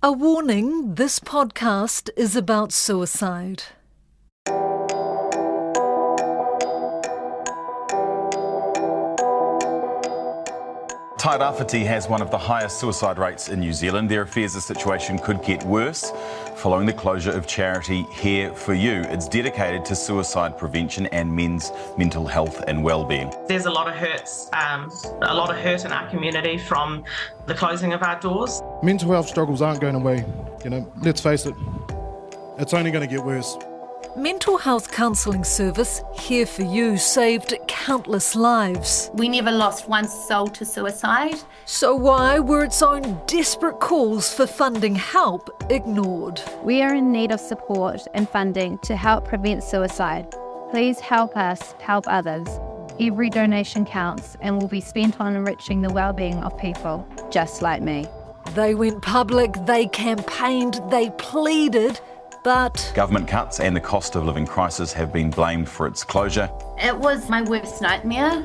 A warning, this podcast is about suicide. Tairawhiti has one of the highest suicide rates in New Zealand. There are fears the situation could get worse following the closure of charity Here For You. It's dedicated to suicide prevention and men's mental health and well-being. There's a lot of hurt in our community from the closing of our doors. Mental health struggles aren't going away. Let's face it, it's only going to get worse. Mental health counselling service Here For You saved countless lives. We never lost one soul to suicide. So why were its own desperate calls for funding help ignored? We are in need of support and funding to help prevent suicide. Please help us help others. Every donation counts and will be spent on enriching the well-being of people just like me. They went public, they campaigned, they pleaded, but Government cuts and the cost of living crisis have been blamed for its closure. It was my worst nightmare.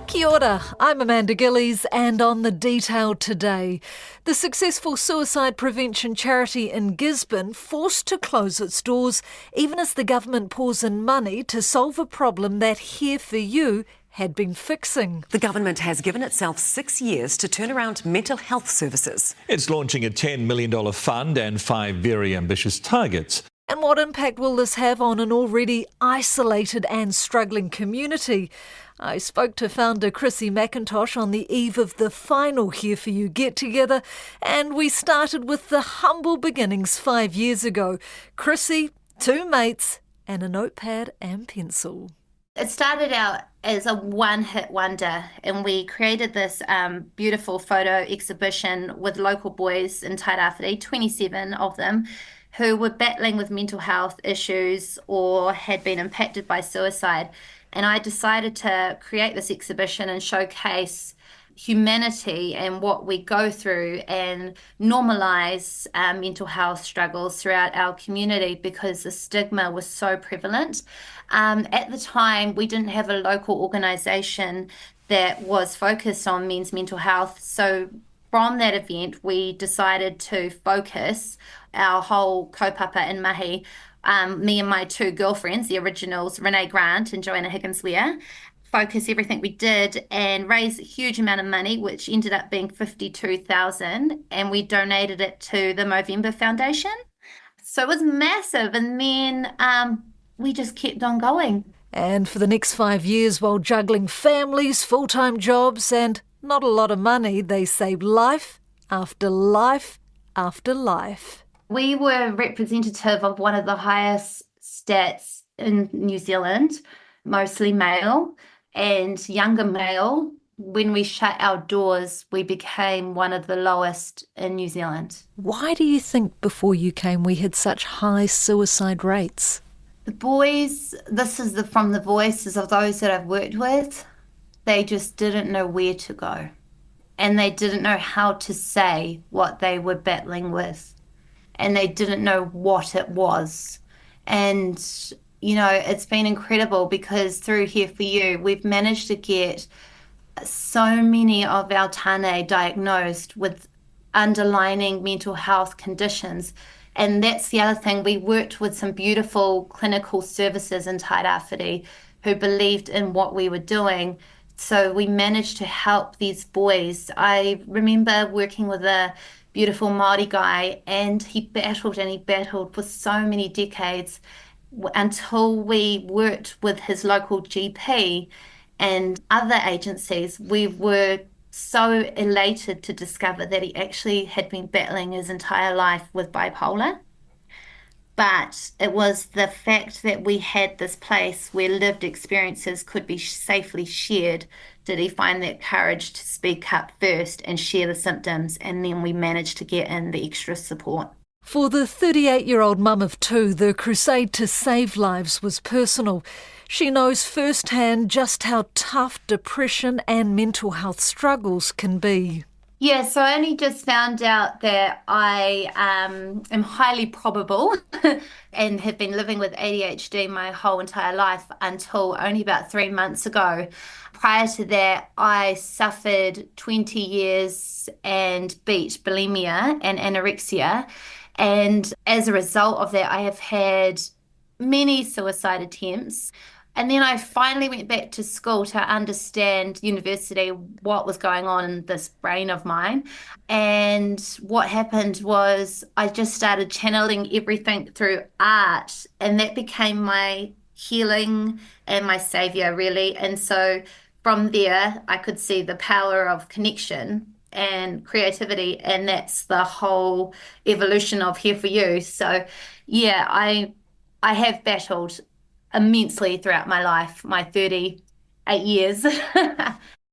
Kia ora, I'm Amanda Gillies, and on The Detail today, the successful suicide prevention charity in Gisborne forced to close its doors even as the government pours in money to solve a problem that Here For You had been fixing. The government has given itself 6 years to turn around mental health services. It's launching a $10 million fund and 5 very ambitious targets. And what impact will this have on an already isolated and struggling community? I spoke to founder Chrissy McIntosh on the eve of the final Here For You get-together, and we started with the humble beginnings 5 years ago. Chrissy, 2 mates, and a notepad and pencil. It started out as a one-hit wonder, and we created this beautiful photo exhibition with local boys in Tairawhiti, 27 of them, who were battling with mental health issues or had been impacted by suicide. And I decided to create this exhibition and showcase humanity and what we go through and normalise mental health struggles throughout our community because the stigma was so prevalent. At the time, we didn't have a local organisation that was focused on men's mental health. So from that event, we decided to focus our whole kaupapa and mahi, me and my 2 girlfriends, the originals, Renee Grant and Joanna Higgins-Ware, focus everything we did and raise a huge amount of money, which ended up being $52,000, and we donated it to the Movember Foundation. So it was massive, and then we just kept on going. And for the next 5 years, while juggling families, full-time jobs and not a lot of money, they saved life after life after life. We were representative of one of the highest stats in New Zealand, mostly male and younger male. When we shut our doors, we became one of the lowest in New Zealand. Why do you think before you came we had such high suicide rates? The boys, this is from the voices of those that I've worked with, they just didn't know where to go. And they didn't know how to say what they were battling with. And they didn't know what it was. And, it's been incredible because through Here For You, we've managed to get so many of our tāne diagnosed with underlying mental health conditions. And that's the other thing. We worked with some beautiful clinical services in Tairawhiti who believed in what we were doing. So we managed to help these boys. I remember working with a beautiful Māori guy, and he battled for so many decades until we worked with his local GP and other agencies. We were so elated to discover that he actually had been battling his entire life with bipolar. But it was the fact that we had this place where lived experiences could be safely shared. Did he find that courage to speak up first and share the symptoms, and then we managed to get in the extra support. For the 38-year-old mum of 2, the crusade to save lives was personal. She knows firsthand just how tough depression and mental health struggles can be. Yeah, so I only just found out that I am highly probable and have been living with ADHD my whole entire life until only about 3 months ago. Prior to that, I suffered 20 years and beat bulimia and anorexia. And as a result of that, I have had many suicide attempts. And then I finally went back to school to understand university what was going on in this brain of mine. And what happened was I just started channeling everything through art, and that became my healing and my savior, really. And so from there, I could see the power of connection and creativity, and that's the whole evolution of Here For You. So, yeah, I have battled immensely throughout my life, my 38 years.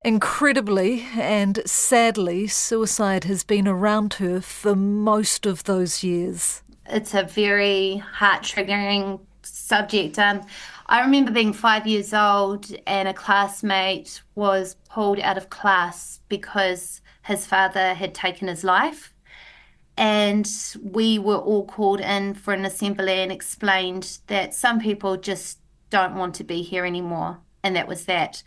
Incredibly and sadly, suicide has been around her for most of those years. It's a very heart-triggering subject. I remember being 5 years old and a classmate was pulled out of class because his father had taken his life. And we were all called in for an assembly and explained that some people just don't want to be here anymore. And that was that.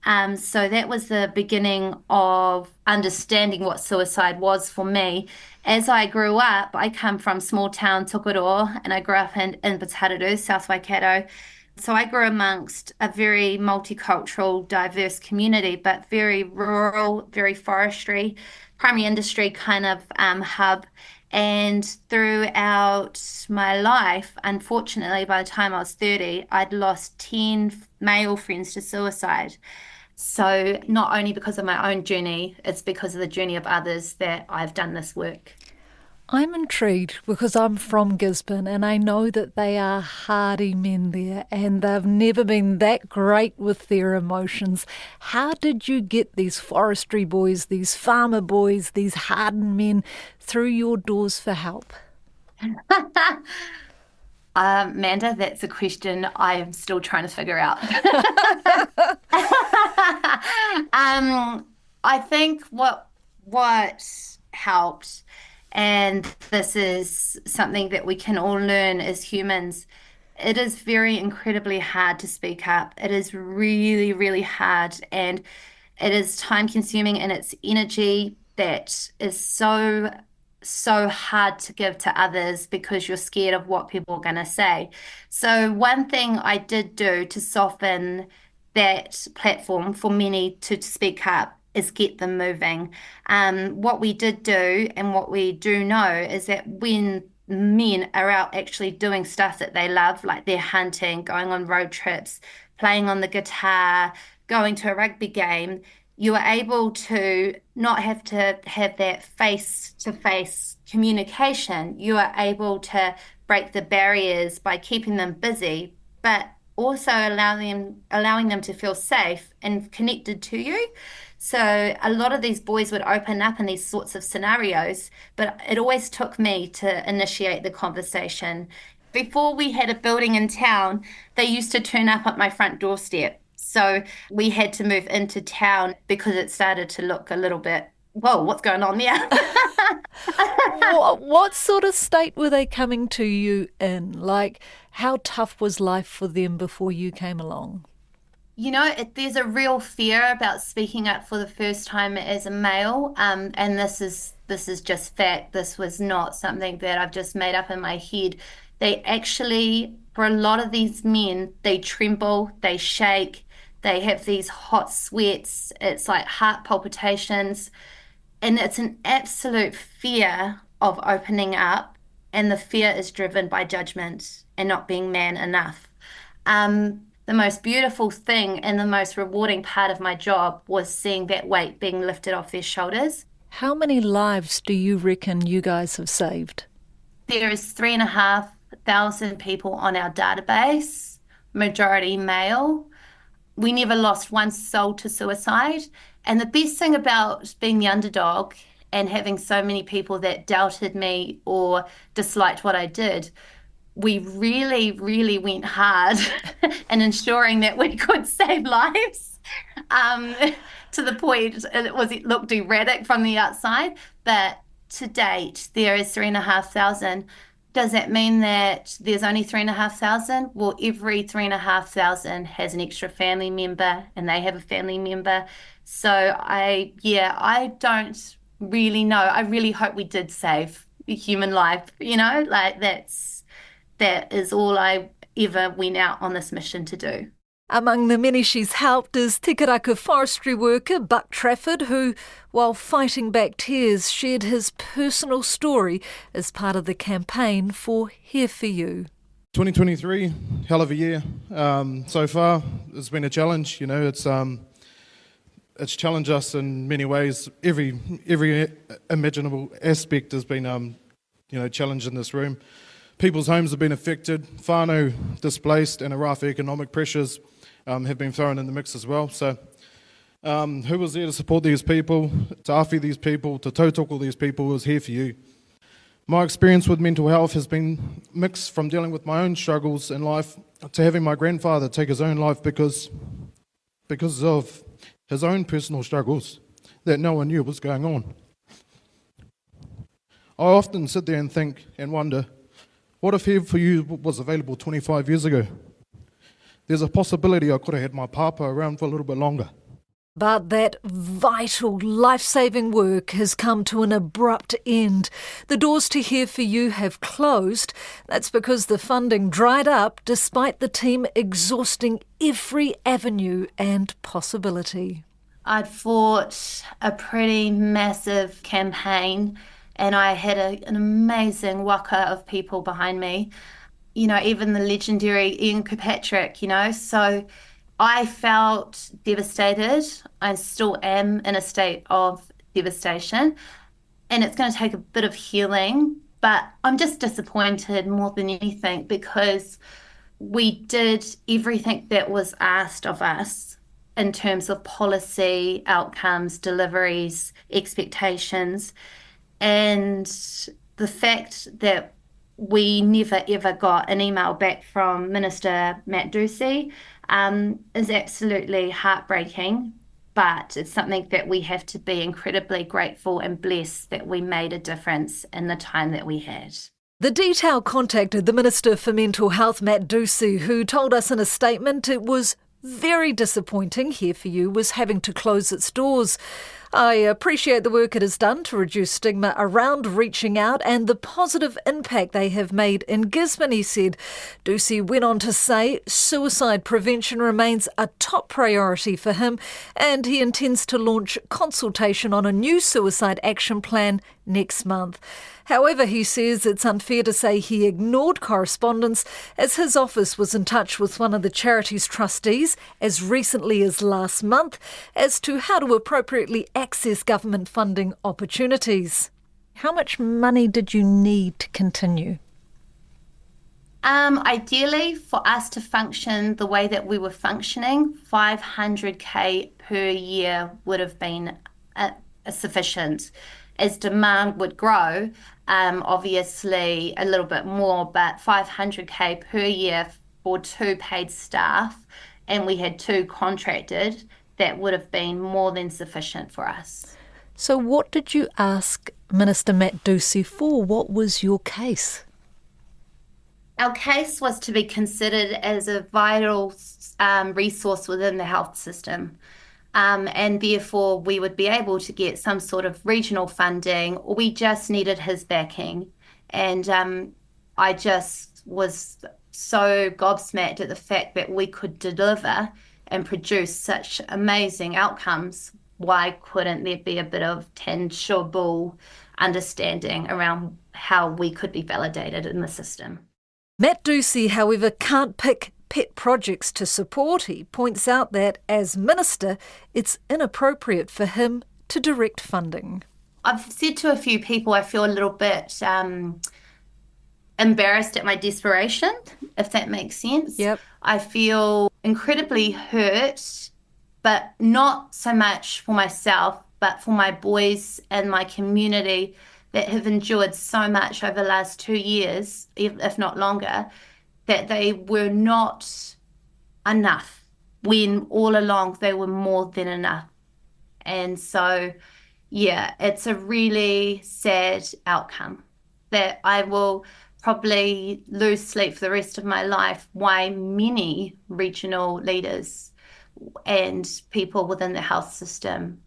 So that was the beginning of understanding what suicide was for me. As I grew up, I come from small town Tokoro, and I grew up in Putaruru, South Waikato. So I grew amongst a very multicultural, diverse community, but very rural, very forestry, primary industry kind of hub. And throughout my life, unfortunately, by the time I was 30, I'd lost 10 male friends to suicide. So not only because of my own journey, it's because of the journey of others that I've done this work. I'm intrigued because I'm from Gisborne and I know that they are hardy men there and they've never been that great with their emotions. How did you get these forestry boys, these farmer boys, these hardened men through your doors for help? Amanda, that's a question I am still trying to figure out. I think what helped, and this is something that we can all learn as humans, it is very incredibly hard to speak up. It is really, really hard, and it is time consuming, and it's energy that is so hard to give to others because you're scared of what people are going to say. So one thing I did do to soften that platform for many to speak up is get them moving. What we did do and what we do know is that when men are out actually doing stuff that they love, like they're hunting, going on road trips, playing on the guitar, going to a rugby game, you are able to not have to have that face-to-face communication. You are able to break the barriers by keeping them busy, but also allowing them to feel safe and connected to you. So a lot of these boys would open up in these sorts of scenarios, but it always took me to initiate the conversation. Before we had a building in town, they used to turn up at my front doorstep. So we had to move into town because it started to look a little bit, whoa, what's going on there? What sort of state were they coming to you in? Like, how tough was life for them before you came along? You know, there's a real fear about speaking up for the first time as a male, and this is just fact. This was not something that I've just made up in my head. They actually, for a lot of these men, they tremble, they shake, they have these hot sweats. It's like heart palpitations, and it's an absolute fear of opening up, and the fear is driven by judgment and not being man enough. The most beautiful thing and the most rewarding part of my job was seeing that weight being lifted off their shoulders. How many lives do you reckon you guys have saved? There is 3,500 people on our database, majority male. We never lost one soul to suicide. And the best thing about being the underdog and having so many people that doubted me or disliked what I did we really, really went hard in ensuring that we could save lives, to the point it looked erratic from the outside. But to date, there is 3,500. Does that mean that there's only 3,500? Well, every 3,500 has an extra family member, and they have a family member. So I don't really know. I really hope we did save a human life, like that is all I ever went out on this mission to do. Among the many she's helped is Tikaraka forestry worker Buck Trafford, who, while fighting back tears, shared his personal story as part of the campaign for Here For You. 2023, hell of a year. So far, it's been a challenge. It's challenged us in many ways. Every imaginable aspect has been, challenged in this room. People's homes have been affected, whānau displaced, and a raft of economic pressures have been thrown in the mix as well. So who was there to support these people, to awhi these people, to tautoko these people was Here For You. My experience with mental health has been mixed from dealing with my own struggles in life to having my grandfather take his own life because of his own personal struggles that no one knew was going on. I often sit there and think and wonder, what if Here For You was available 25 years ago? There's a possibility I could have had my papa around for a little bit longer. But that vital, life-saving work has come to an abrupt end. The doors to Here For You have closed. That's because the funding dried up despite the team exhausting every avenue and possibility. I'd fought a pretty massive campaign, and I had an amazing waka of people behind me. Even the legendary Ian Kirkpatrick, so I felt devastated. I still am in a state of devastation, and it's going to take a bit of healing, but I'm just disappointed more than anything because we did everything that was asked of us in terms of policy, outcomes, deliveries, expectations, and the fact that we never ever got an email back from Minister Matt Ducey is absolutely heartbreaking, but it's something that we have to be incredibly grateful and blessed that we made a difference in the time that we had. The Detail contacted the Minister for Mental Health, Matt Ducey, who told us in a statement it was very disappointing Here For You was having to close its doors. I appreciate the work it has done to reduce stigma around reaching out and the positive impact they have made in Gisborne, he said. Ducey went on to say suicide prevention remains a top priority for him, and he intends to launch consultation on a new suicide action plan next month. However, he says it's unfair to say he ignored correspondence, as his office was in touch with one of the charity's trustees as recently as last month as to how to appropriately access government funding opportunities. How much money did you need to continue? Ideally, for us to function the way that we were functioning, 500k per year would have been sufficient. As demand would grow, obviously a little bit more, but 500k per year for 2 paid staff, and we had 2 contracted, that would have been more than sufficient for us. So what did you ask Minister Matt Ducey for? What was your case? Our case was to be considered as a vital resource within the health system. And therefore we would be able to get some sort of regional funding, or we just needed his backing. And I just was so gobsmacked at the fact that we could deliver and produce such amazing outcomes. Why couldn't there be a bit of tangible understanding around how we could be validated in the system? Matt Ducey, however, can't pick pet projects to support. He points out that, as Minister, it's inappropriate for him to direct funding. I've said to a few people I feel a little bit embarrassed at my desperation, if that makes sense. Yep. I feel incredibly hurt, but not so much for myself, but for my boys and my community that have endured so much over the last 2 years, if not longer, that they were not enough when all along they were more than enough. And so, yeah, it's a really sad outcome that I will probably lose sleep for the rest of my life, why many regional leaders and people within the health system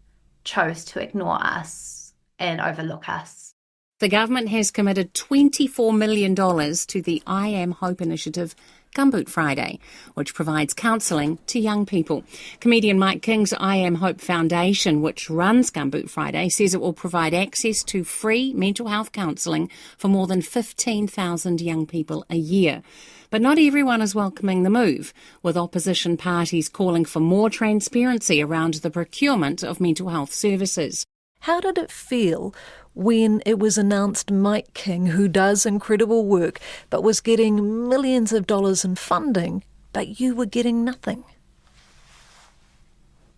chose to ignore us and overlook us. The government has committed $24 million to the I Am Hope initiative Gumboot Friday, which provides counselling to young people. Comedian Mike King's I Am Hope Foundation, which runs Gumboot Friday, says it will provide access to free mental health counselling for more than 15,000 young people a year. But not everyone is welcoming the move, with opposition parties calling for more transparency around the procurement of mental health services. How did it feel when it was announced Mike King, who does incredible work, but was getting millions of dollars in funding, but you were getting nothing?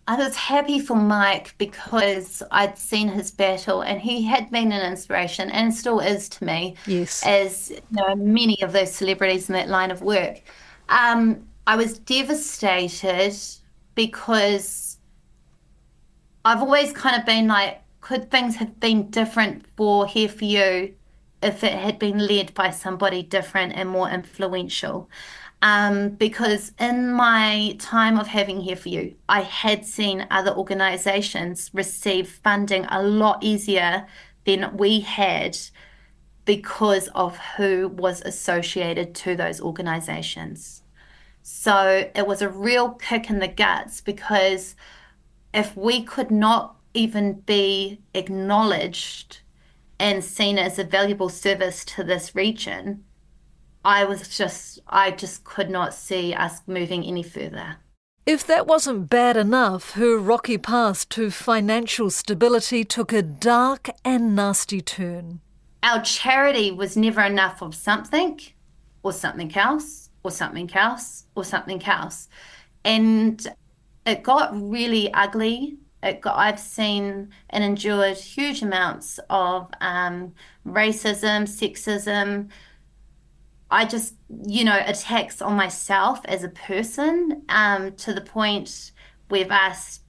I was happy for Mike because I'd seen his battle and he had been an inspiration and still is to me, yes, as many of those celebrities in that line of work. I was devastated because I've always kind of been like, could things have been different for Here For You if it had been led by somebody different and more influential? Because in my time of having Here For You, I had seen other organisations receive funding a lot easier than we had because of who was associated to those organisations. So it was a real kick in the guts because if we could not even be acknowledged and seen as a valuable service to this region, I just could not see us moving any further. If that wasn't bad enough, her rocky path to financial stability took a dark and nasty turn. Our charity was never enough of something, or something else, or something else, or something else. And it got really ugly. I've seen and endured huge amounts of racism, sexism. I just, attacks on myself as a person, to the point we've asked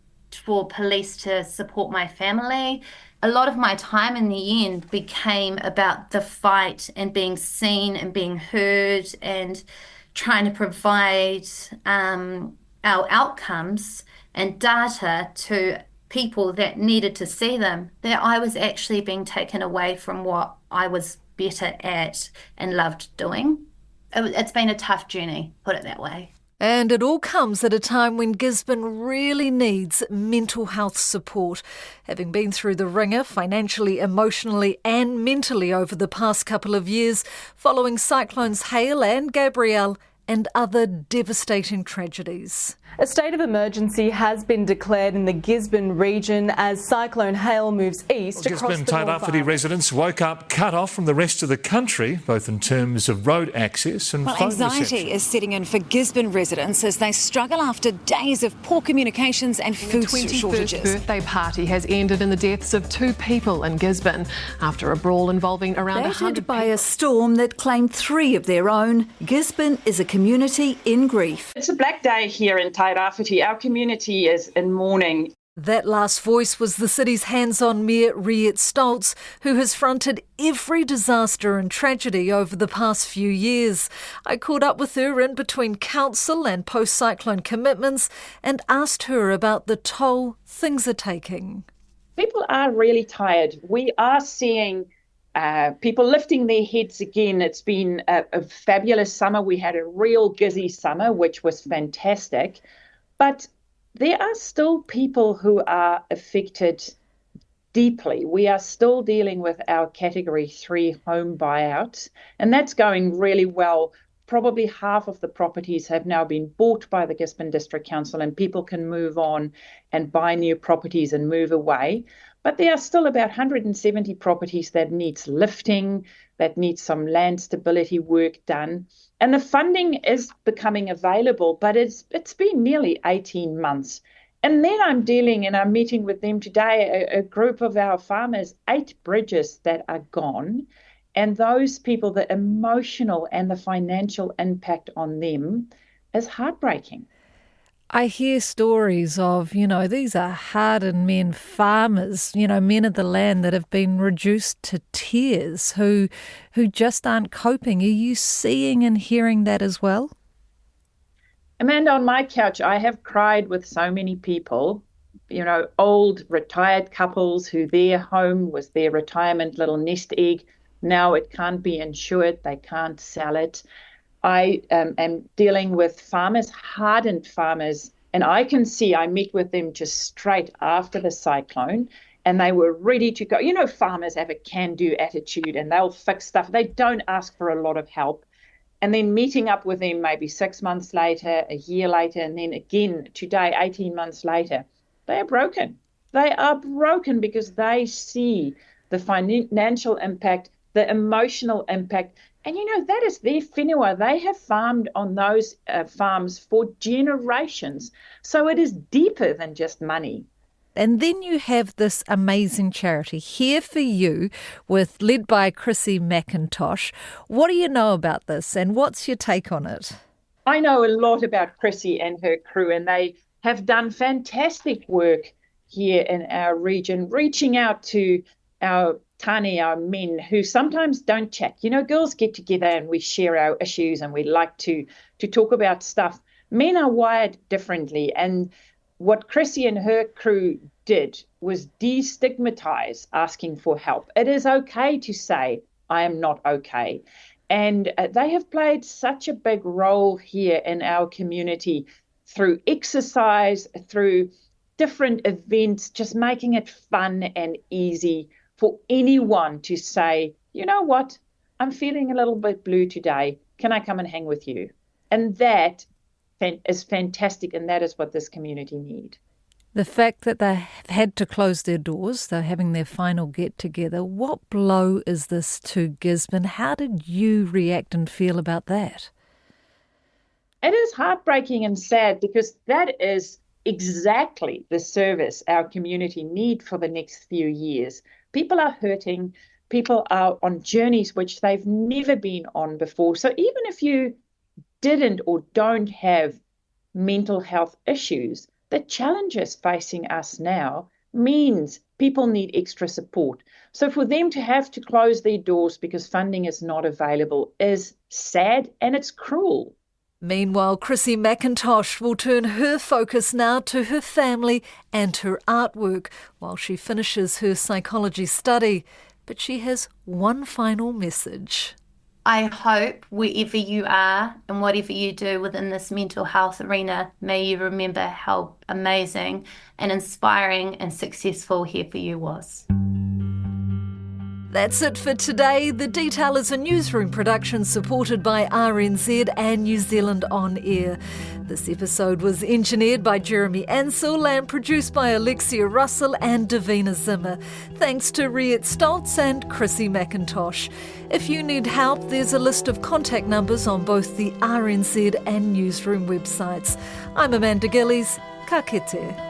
for police to support my family. A lot of my time in the end became about the fight and being seen and being heard and trying to provide our outcomes and data to people that needed to see them, that I was actually being taken away from what I was better at and loved doing. It's been a tough journey, put it that way. And it all comes at a time when Gisborne really needs mental health support. Having been through the ringer financially, emotionally and mentally over the past couple of years, following cyclones Hale and Gabrielle and other devastating tragedies. A state of emergency has been declared in the Gisborne region as Cyclone Hale moves east across Gisborne the North Tairawhiti Island. residents woke up cut off from the rest of the country, both in terms of road access and phone Anxiety reception. is setting in for Gisborne residents as they struggle after days of poor communications and food The 21st shortages. birthday party has ended in the deaths of 2 people in Gisborne after a brawl involving around 100 Battered by people. a storm that claimed 3 of their own, Gisborne is a community in grief. It's a black day here in Tairawhiti. Our community is in mourning. That last voice was the city's hands-on Mayor Riet Stoltz, who has fronted every disaster and tragedy over the past few years. I caught up with her in between council and post-cyclone commitments and asked her about the toll things are taking. People are really tired. We are seeing people lifting their heads again. It's been a fabulous summer. We had a real gizzy summer, which was fantastic. But there are still people who are affected deeply. We are still dealing with our Category 3 home buyout, and that's going really well. Probably half of the properties have now been bought by the Gisborne District Council, and people can move on and buy new properties and move away. But there are still about 170 properties that needs lifting, that needs some land stability work done. And the funding is becoming available, but it's been nearly 18 months. And then I'm meeting with them today, a group of our farmers, 8 bridges that are gone. And those people, the emotional and the financial impact on them is heartbreaking. I hear stories of, these are hardened men, farmers, men of the land that have been reduced to tears, who just aren't coping. Are you seeing and hearing that as well? Amanda, on my couch, I have cried with so many people, old retired couples who their home was their retirement little nest egg. Now it can't be insured. They can't sell it. I am dealing with farmers, hardened farmers, and I can see I met with them just straight after the cyclone, and they were ready to go. Farmers have a can-do attitude, and they'll fix stuff. They don't ask for a lot of help. And then meeting up with them maybe 6 months later, a year later, and then again today, 18 months later, they are broken. They are broken because they see the financial impact, the emotional impact. And, that is their whenua. They have farmed on those farms for generations. So it is deeper than just money. And then you have this amazing charity, Here For You, led by Chrissy McIntosh. What do you know about this and what's your take on it? I know a lot about Chrissy and her crew, and they have done fantastic work here in our region, reaching out to our tani, our men who sometimes don't chat. Girls get together and we share our issues and we like to talk about stuff. Men are wired differently, and what Chrissy and her crew did was destigmatize asking for help. It is okay to say, I am not okay. And they have played such a big role here in our community through exercise, through different events, just making it fun and easy for anyone to say, you know what, I'm feeling a little bit blue today. Can I come and hang with you? And that is fantastic, and that is what this community need. The fact that they have had to close their doors, they're having their final get-together, what blow is this to Gisborne? How did you react and feel about that? It is heartbreaking and sad because that is exactly the service our community need for the next few years. People are hurting, people are on journeys which they've never been on before. So even if you didn't or don't have mental health issues, the challenges facing us now means people need extra support. So for them to have to close their doors because funding is not available is sad and it's cruel. Meanwhile, Chrissy McIntosh will turn her focus now to her family and her artwork while she finishes her psychology study. But she has one final message. I hope wherever you are and whatever you do within this mental health arena, may you remember how amazing and inspiring and successful Here For You was. That's it for today. The Detail is a newsroom production supported by RNZ and New Zealand On Air. This episode was engineered by Jeremy Ansell and produced by Alexia Russell and Davina Zimmer. Thanks to Riet Stoltz and Chrissy McIntosh. If you need help, there's a list of contact numbers on both the RNZ and newsroom websites. I'm Amanda Gillies. Ka kite.